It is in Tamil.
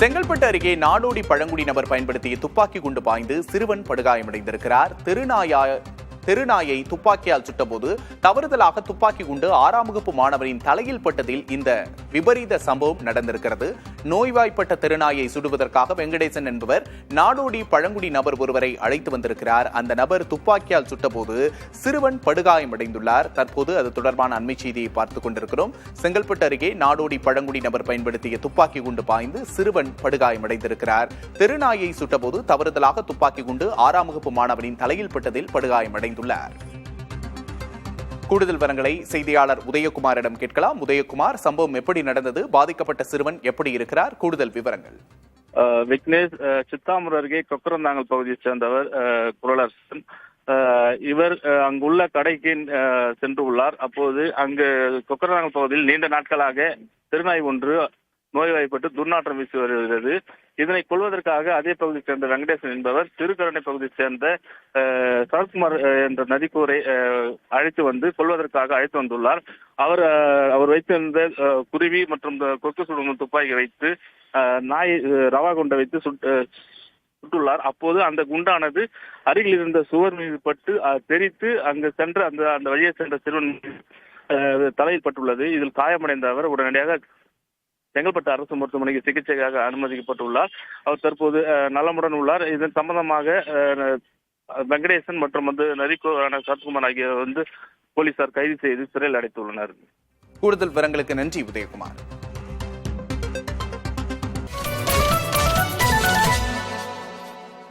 செங்கல்பட்டு அருகே நாடோடி பழங்குடி நபர் பயன்படுத்திய துப்பாக்கி குண்டு பாய்ந்து சிறுவன் படுகாயமடைந்திருக்கிறார். தெருநாயை துப்பாக்கியால் சுட்டபோது தவறுதலாக துப்பாக்கி குண்டு 6ஆம் வகுப்பு மாணவரின் தலையில் பட்டதில் இந்த விபரீத சம்பவம் நடந்திருக்கிறது. நோய்வாய்ப்பட்ட தெருநாயை சுடுவதற்காக வெங்கடேசன் என்பவர் நாடோடி பழங்குடி நபர் ஒருவரை அழைத்து வந்திருக்கிறார். அந்த நபர் துப்பாக்கியால் சுட்டபோது சிறுவன் படுகாயமடைந்துள்ளார். தற்போது அது தொடர்பான அண்மை செய்தியை பார்த்துக் கொண்டிருக்கிறோம். செங்கல்பட்டு அருகே நாடோடி பழங்குடி நபர் பயன்படுத்திய துப்பாக்கி குண்டு பாய்ந்து சிறுவன் படுகாயமடைந்திருக்கிறார். தெருநாயை சுட்டபோது தவறுதலாக துப்பாக்கி குண்டு 6ஆம் வகுப்பு மாணவரின் தலையில் பட்டதில் படுகாயமடைந்துள்ளார். கூடுதல் விவரங்களை செய்தியாளர் உதயகுமாரிடம் கேட்கலாம். உதயகுமார், சம்பவம் எப்படி நடந்தது? பாதிக்கப்பட்ட சிறுவன் எப்படி இருக்கிறார்? கூடுதல் விவரங்கள். விக்னேஷ் சித்தாமூர் அருகே கொக்கரந்தாங்கல் பகுதியை சேர்ந்தவர் குரலரசன். இவர் அங்குள்ள கடைக்கு சென்று உள்ளார். அப்போது அங்கு கொக்கரந்தாங்கல் பகுதியில் நீண்ட நாட்களாக தெருநாய் ஒன்று நோய்வாய்ப்பட்டு துர்நாற்றம் வீசி வருகிறது. இதனை கொள்வதற்காக அதே பகுதியை சேர்ந்த வெங்கடேசன் என்பவர் திருக்கரணை பகுதியை சேர்ந்த சரத்குமார் என்ற நதிக்கூரை அழைத்து வந்து கொள்வதற்காக அழைத்து வந்துள்ளார். அவர் வைத்திருந்த குருவி மற்றும் கொக்கு சுடும் துப்பாக்கி வைத்து நாய் ரவா குண்டை வைத்து சுட்டுள்ளார். அப்போது அந்த குண்டானது அருகில் இருந்த சுவர் மீது பட்டு தெரித்து அங்கு சென்ற அந்த வழியை சென்ற சிறுவன் தலையில் பட்டுள்ளது. இதில் காயமடைந்த அவர் உடனடியாக செங்கல்பட்டு அரசு மருத்துவமனைக்கு சிகிச்சைக்காக அனுமதிக்கப்பட்டுள்ளார். அவர் தற்போது நலமுடன் உள்ளார். இதன் சம்பந்தமாக வெங்கடேசன் மற்றும் நதிக்கோரான சரத்குமார் ஆகியோர் போலீசார் கைது செய்து சிறையில் அடைத்துள்ளனர். கூடுதல் விவரங்களுக்கு நன்றி உதயகுமார்.